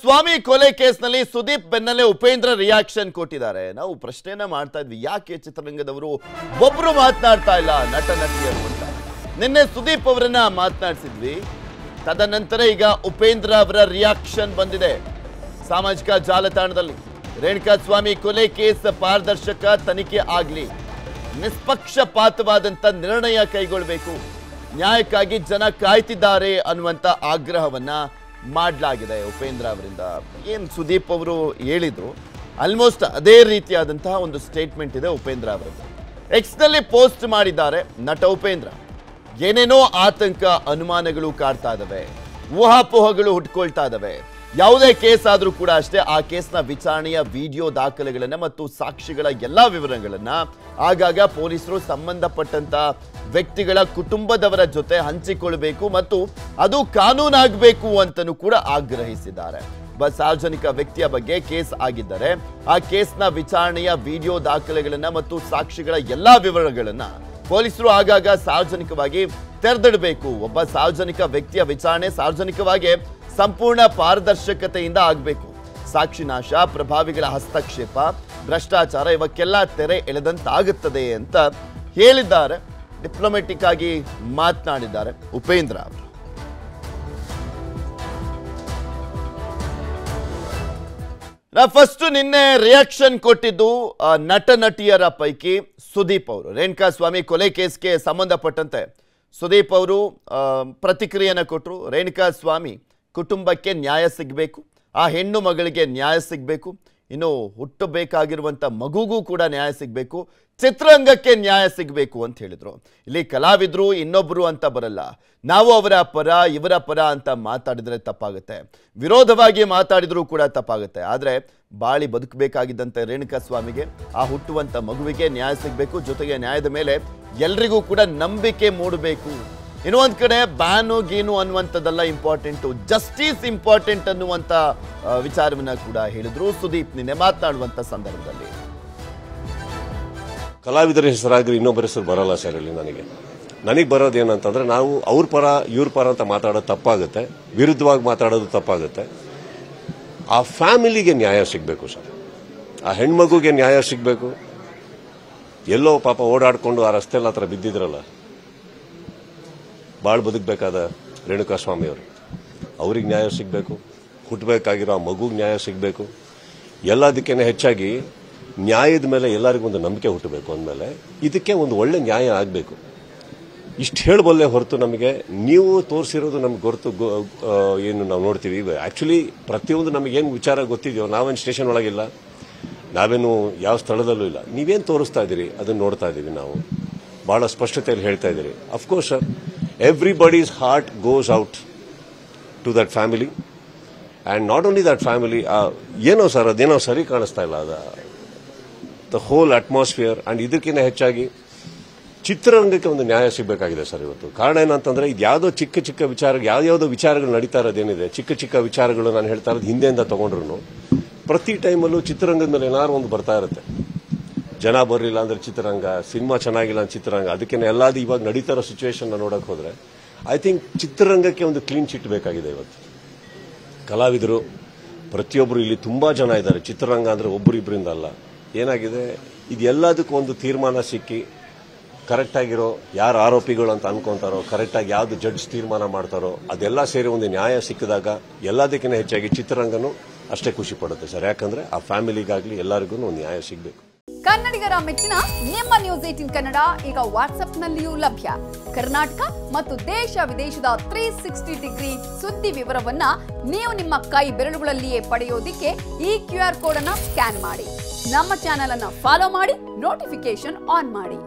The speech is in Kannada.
ಸ್ವಾಮಿ ಕೊಲೆ ಕೇಸ್ನಲ್ಲಿ ಸುದೀಪ್ ಬೆನ್ನಲ್ಲೇ ಉಪೇಂದ್ರ ರಿಯಾಕ್ಷನ್ ಕೊಟ್ಟಿದ್ದಾರೆ. ನಾವು ಪ್ರಶ್ನೆಯನ್ನ ಮಾಡ್ತಾ ಇದ್ವಿ, ಯಾಕೆ ಚಿತ್ರರಂಗದವರು ಒಬ್ರು ಮಾತನಾಡ್ತಾ ಇಲ್ಲ ನಟ ನಟಿಯರು ಅಂತ. ನಿನ್ನೆ ಸುದೀಪ್ ಅವರನ್ನ ಮಾತನಾಡಿಸಿದ್ವಿ. ತದನಂತರ ಈಗ ಉಪೇಂದ್ರ ಅವರ ರಿಯಾಕ್ಷನ್ ಬಂದಿದೆ ಸಾಮಾಜಿಕ ಜಾಲತಾಣದಲ್ಲಿ. ರೇಣುಕಾಸ್ವಾಮಿ ಕೊಲೆ ಕೇಸ್ ಪಾರದರ್ಶಕ ತನಿಖೆ ಆಗಲಿ, ನಿಷ್ಪಕ್ಷಪಾತವಾದಂತ ನಿರ್ಣಯ ಕೈಗೊಳ್ಳಬೇಕು, ನ್ಯಾಯಕ್ಕಾಗಿ ಜನ ಕಾಯ್ತಿದ್ದಾರೆ ಅನ್ನುವಂತ ಆಗ್ರಹವನ್ನ ಮಾಡಲಾಗಿದೆ ಉಪೇಂದ್ರ ಅವರಿಂದ. ಏನು ಸುದೀಪ್ ಅವರು ಹೇಳಿದ್ರು ಆಲ್ಮೋಸ್ಟ್ ಅದೇ ರೀತಿಯಾದಂತಹ ಒಂದು ಸ್ಟೇಟ್ಮೆಂಟ್ ಇದೆ ಉಪೇಂದ್ರ ಅವರದ್ದು. ಎಕ್ಸ್ ನಲ್ಲಿ ಪೋಸ್ಟ್ ಮಾಡಿದ್ದಾರೆ ನಟ ಉಪೇಂದ್ರ. ಏನೇನೋ ಆತಂಕ ಅನುಮಾನಗಳು ಕಾಡ್ತಾ ಇದಾವೆ, ಊಹಾಪೋಹಗಳು ಹುಟ್ಕೊಳ್ತಾ ಇದಾವೆ. ಯಾವುದೇ ಕೇಸ್ ಆದ್ರೂ ಕೂಡ ಅಷ್ಟೇ, ಆ ಕೇಸ್ನ ವಿಚಾರಣೆಯ ವಿಡಿಯೋ ದಾಖಲೆಗಳನ್ನ ಮತ್ತು ಸಾಕ್ಷಿಗಳ ಎಲ್ಲಾ ವಿವರಗಳನ್ನ ಆಗಾಗ ಪೊಲೀಸರು ಸಂಬಂಧಪಟ್ಟಂತ ವ್ಯಕ್ತಿಗಳ ಕುಟುಂಬದವರ ಜೊತೆ ಹಂಚಿಕೊಳ್ಳಬೇಕು ಮತ್ತು ಅದು ಕಾನೂನಾಗಬೇಕು ಅಂತಲೂ ಕೂಡ ಆಗ್ರಹಿಸಿದ್ದಾರೆ. ಸಾರ್ವಜನಿಕ ವ್ಯಕ್ತಿಯ ಬಗ್ಗೆ ಕೇಸ್ ಆಗಿದ್ದರೆ ಆ ಕೇಸ್ನ ವಿಚಾರಣೆಯ ವಿಡಿಯೋ ದಾಖಲೆಗಳನ್ನ ಮತ್ತು ಸಾಕ್ಷಿಗಳ ಎಲ್ಲಾ ವಿವರಗಳನ್ನ ಪೊಲೀಸರು ಆಗಾಗ ಸಾರ್ವಜನಿಕವಾಗಿ ತೆರೆದಿಡಬೇಕು. ಒಬ್ಬ ಸಾರ್ವಜನಿಕ ವ್ಯಕ್ತಿಯ ವಿಚಾರಣೆ ಸಾರ್ವಜನಿಕವಾಗಿ ಸಂಪೂರ್ಣ ಪಾರದರ್ಶಕತೆಯಿಂದ ಆಗಬೇಕು. ಸಾಕ್ಷಿ ನಾಶ, ಪ್ರಭಾವಿಗಳ ಹಸ್ತಕ್ಷೇಪ, ಭ್ರಷ್ಟಾಚಾರ ಇವಕ್ಕೆಲ್ಲ ತೆರೆ ಎಳೆದಂತಾಗುತ್ತದೆ ಅಂತ ಹೇಳಿದ್ದಾರೆ. ಡಿಪ್ಲೊಮ್ಯಾಟಿಕ್ ಆಗಿ ಮಾತನಾಡಿದ್ದಾರೆ ಉಪೇಂದ್ರ ಅವರು. ಫಸ್ಟ್ ನಿನ್ನೆ ರಿಯಾಕ್ಷನ್ ಕೊಟ್ಟಿದ್ದು ನಟ ನಟಿಯರ ಪೈಕಿ ಸುದೀಪ್ ಅವರು. ರೇಣುಕಾಸ್ವಾಮಿ ಕೊಲೆ ಕೇಸ್ಗೆ ಸಂಬಂಧಪಟ್ಟಂತೆ ಸುದೀಪ್ ಅವರು ಪ್ರತಿಕ್ರಿಯೆಯನ್ನು ಕೊಟ್ಟರು. ರೇಣುಕಾಸ್ವಾಮಿ ಕುಟುಂಬಕ್ಕೆ ನ್ಯಾಯ ಸಿಗಬೇಕು, ಆ ಹೆಣ್ಣು ಮಗಳಿಗೆ ನ್ಯಾಯ ಸಿಗಬೇಕು, ಇನ್ನು ಹುಟ್ಟಬೇಕಾಗಿರುವಂಥ ಮಗುಗೂ ಕೂಡ ನ್ಯಾಯ ಸಿಗಬೇಕು, ಚಿತ್ರರಂಗಕ್ಕೆ ನ್ಯಾಯ ಸಿಗಬೇಕು ಅಂತ ಹೇಳಿದ್ರು. ಇಲ್ಲಿ ಕಲಾವಿದರು ಇನ್ನೊಬ್ಬರು ಅಂತ ಬರಲ್ಲ, ನಾವು ಅವರ ಪರ ಇವರ ಪರ ಅಂತ ಮಾತಾಡಿದ್ರೆ ತಪ್ಪಾಗುತ್ತೆ, ವಿರೋಧವಾಗಿ ಮಾತಾಡಿದ್ರೂ ಕೂಡ ತಪ್ಪಾಗುತ್ತೆ. ಆದರೆ ಬಾಳಿ ಬದುಕಬೇಕಾಗಿದ್ದಂತೆ ರೇಣುಕಾಸ್ವಾಮಿಗೆ, ಆ ಹುಟ್ಟುವಂಥ ಮಗುವಿಗೆ ನ್ಯಾಯ ಸಿಗಬೇಕು. ಜೊತೆಗೆ ನ್ಯಾಯದ ಮೇಲೆ ಎಲ್ರಿಗೂ ಕೂಡ ನಂಬಿಕೆ ಮೂಡಬೇಕು. ಇನ್ನೊಂದು ಕಡೆ ಬ್ಯಾನು ಗೀನು ಅನ್ನುವಂಥದ್ದೆಲ್ಲ ಇಂಪಾರ್ಟೆಂಟು, ಜಸ್ಟಿಸ್ ಇಂಪಾರ್ಟೆಂಟ್ ಅನ್ನುವಂಥ ವಿಚಾರವನ್ನ ಕೂಡ ಹೇಳಿದ್ರು ಸುದೀಪ್ ನಿನ್ನೆ ಮಾತನಾಡುವಂಥ ಸಂದರ್ಭದಲ್ಲಿ. ಕಲಾವಿದರ ಹೆಸರಾಗ್ರಿ ಇನ್ನೊಬ್ಬರ ಹೆಸರು ಬರಲ್ಲ ಸರ್. ಇಲ್ಲಿ ನನಗೆ ಬರೋದೇನಂತಂದ್ರೆ, ನಾವು ಅವ್ರ ಪರ ಇವ್ರ ಪರ ಅಂತ ಮಾತಾಡೋದು ತಪ್ಪಾಗುತ್ತೆ, ವಿರುದ್ಧವಾಗಿ ಮಾತಾಡೋದು ತಪ್ಪಾಗುತ್ತೆ. ಆ ಫ್ಯಾಮಿಲಿಗೆ ನ್ಯಾಯ ಸಿಗಬೇಕು ಸರ್, ಆ ಹೆಣ್ಮಗುಗೆ ನ್ಯಾಯ ಸಿಗಬೇಕು. ಎಲ್ಲೋ ಪಾಪ ಓಡಾಡ್ಕೊಂಡು ಆ ರಸ್ತೆಲ್ಲ ಹತ್ರ ಬಿದ್ದಿದ್ರಲ್ಲ, ಬಾಳ್ ಬದುಕಬೇಕಾದ ರೇಣುಕಾಸ್ವಾಮಿ ಅವರು, ಅವ್ರಿಗೆ ನ್ಯಾಯ ಸಿಗಬೇಕು. ಹುಟ್ಟಬೇಕಾಗಿರೋ ಆ ಮಗುಗೆ ನ್ಯಾಯ ಸಿಗಬೇಕು. ಎಲ್ಲದಕ್ಕಿಂತ ಹೆಚ್ಚಾಗಿ ನ್ಯಾಯದ ಮೇಲೆ ಎಲ್ಲರಿಗೂ ಒಂದು ನಂಬಿಕೆ ಹುಟ್ಟಬೇಕು. ಅಂದಮೇಲೆ ಇದಕ್ಕೆ ಒಂದು ಒಳ್ಳೆ ನ್ಯಾಯ ಆಗಬೇಕು. ಇಷ್ಟು ಹೇಳಬಲ್ಲೆ ಹೊರತು ನಮಗೆ ನೀವು ತೋರಿಸಿರೋದು ನಮ್ಗೆ ಗೊತ್ತು ಏನು ನಾವು ನೋಡ್ತೀವಿ. ಆಕ್ಚುಲಿ ಪ್ರತಿಯೊಂದು ನಮಗೇನು ವಿಚಾರ ಗೊತ್ತಿದೆಯೋ, ನಾವೇನು ಸ್ಟೇಷನ್ ಒಳಗಿಲ್ಲ, ನಾವೇನು ಯಾವ ಸ್ಥಳದಲ್ಲೂ ಇಲ್ಲ, ನೀವೇನು ತೋರಿಸ್ತಾ ಇದ್ದೀರಿ ಅದನ್ನು ನೋಡ್ತಾ ಇದ್ದೀವಿ. ನಾವು ಬಹಳ ಸ್ಪಷ್ಟತೆಯಲ್ಲಿ ಹೇಳ್ತಾ ಇದ್ದೀರಿ. Of course sir, everybody's heart goes out to that family, and not only that family, ಏನೋ ಸರ್ ಅದೇನೋ ಸರಿ ಕಾಣಿಸ್ತಾ ಇಲ್ಲ ದ ಹೋಲ್ ಅಟ್ಮಾಸ್ಫಿಯರ್. ಅಂಡ್ ಇದಕ್ಕಿಂತ ಹೆಚ್ಚಾಗಿ ಚಿತ್ರರಂಗಕ್ಕೆ ಒಂದು ನ್ಯಾಯ ಸಿಗಬೇಕಾಗಿದೆ ಸರ್ ಇವತ್ತು. ಕಾರಣ ಏನಂತಂದ್ರೆ, ಇದು ಯಾವುದೋ ಚಿಕ್ಕ ಚಿಕ್ಕ ವಿಚಾರ, ಯಾವ್ಯಾವುದೋ ವಿಚಾರಗಳು ನಡೀತಾ ಇರೋದೇನಿದೆ, ಚಿಕ್ಕ ಚಿಕ್ಕ ವಿಚಾರಗಳು ನಾನು ಹೇಳ್ತಾ ಇರೋದು ಹಿಂದೆಯಿಂದ ತಗೊಂಡ್ರು ಪ್ರತಿ ಟೈಮಲ್ಲೂ ಚಿತ್ರರಂಗದ ಮೇಲೆ ಏನಾದ್ರು ಒಂದು ಬರ್ತಾ ಇರುತ್ತೆ. ಜನ ಬರಲಿಲ್ಲ ಅಂದ್ರೆ ಚಿತ್ರರಂಗ, ಸಿನಿಮಾ ಚೆನ್ನಾಗಿಲ್ಲ ಅಂದ್ರೆ ಚಿತ್ರರಂಗ, ಅದಕ್ಕೇನೆ ಎಲ್ಲಾದು ಇವಾಗ ನಡೀತಾ ಇರೋ ಸಿಚುವೇಶನ್ ನೋಡಕ್ ಹೋದ್ರೆ ಐ ಥಿಂಕ್ ಚಿತ್ರರಂಗಕ್ಕೆ ಒಂದು ಕ್ಲೀನ್ ಚಿಟ್ ಬೇಕಾಗಿದೆ ಇವತ್ತು. ಕಲಾವಿದರು ಪ್ರತಿಯೊಬ್ಬರು ಇಲ್ಲಿ ತುಂಬಾ ಜನ ಇದ್ದಾರೆ. ಚಿತ್ರರಂಗ ಅಂದ್ರೆ ಒಬ್ಬರಿಬ್ಬರಿಂದ ಅಲ್ಲ. ಏನಾಗಿದೆ, ಇದೆಲ್ಲದಕ್ಕೂ ಒಂದು ತೀರ್ಮಾನ ಸಿಕ್ಕಿ ಕರೆಕ್ಟ್ ಆಗಿರೋ, ಯಾರು ಆರೋಪಿಗಳು ಅಂತ ಅನ್ಕೊಂತಾರೋ, ಕರೆಕ್ಟ್ ಆಗಿ ಯಾವ್ದು ಜಡ್ಜ್ ತೀರ್ಮಾನ ಮಾಡ್ತಾರೋ, ಅದೆಲ್ಲ ಸೇರಿ ಒಂದು ನ್ಯಾಯ ಸಿಕ್ಕಿದಾಗ ಎಲ್ಲದಕ್ಕಿಂತ ಹೆಚ್ಚಾಗಿ ಚಿತ್ರರಂಗನೂ ಅಷ್ಟೇ ಖುಷಿ ಪಡುತ್ತೆ ಸರ್. ಯಾಕಂದ್ರೆ ಆ ಫ್ಯಾಮಿಲಿಗಾಗ್ಲಿ ಎಲ್ಲರಿಗೂ ಒಂದು ನ್ಯಾಯ ಸಿಗಬೇಕು. ಕನ್ನಡಿಗರ ಮೆಚ್ಚಿನ ನಿಮ್ಮ ನ್ಯೂಸ್ 18 ಕನ್ನಡ ಈಗ ವಾಟ್ಸ್ಆಪ್ನಲ್ಲಿಯೂ ಲಭ್ಯ. ಕರ್ನಾಟಕ ಮತ್ತು ದೇಶ ವಿದೇಶದ 360 ಡಿಗ್ರಿ ಸುದ್ದಿ ವಿವರವನ್ನ ನೀವು ನಿಮ್ಮ ಕೈ ಬೆರಳುಗಳಲ್ಲಿಯೇ ಪಡೆಯೋದಿಕ್ಕೆ ಈ QR ಕೋಡ್ ಅನ್ನ ಸ್ಕ್ಯಾನ್ ಮಾಡಿ. ನಮ್ಮ ಚಾನೆಲ್ ಅನ್ನ ಫಾಲೋ ಮಾಡಿ, ನೋಟಿಫಿಕೇಶನ್ ಆನ್ ಮಾಡಿ.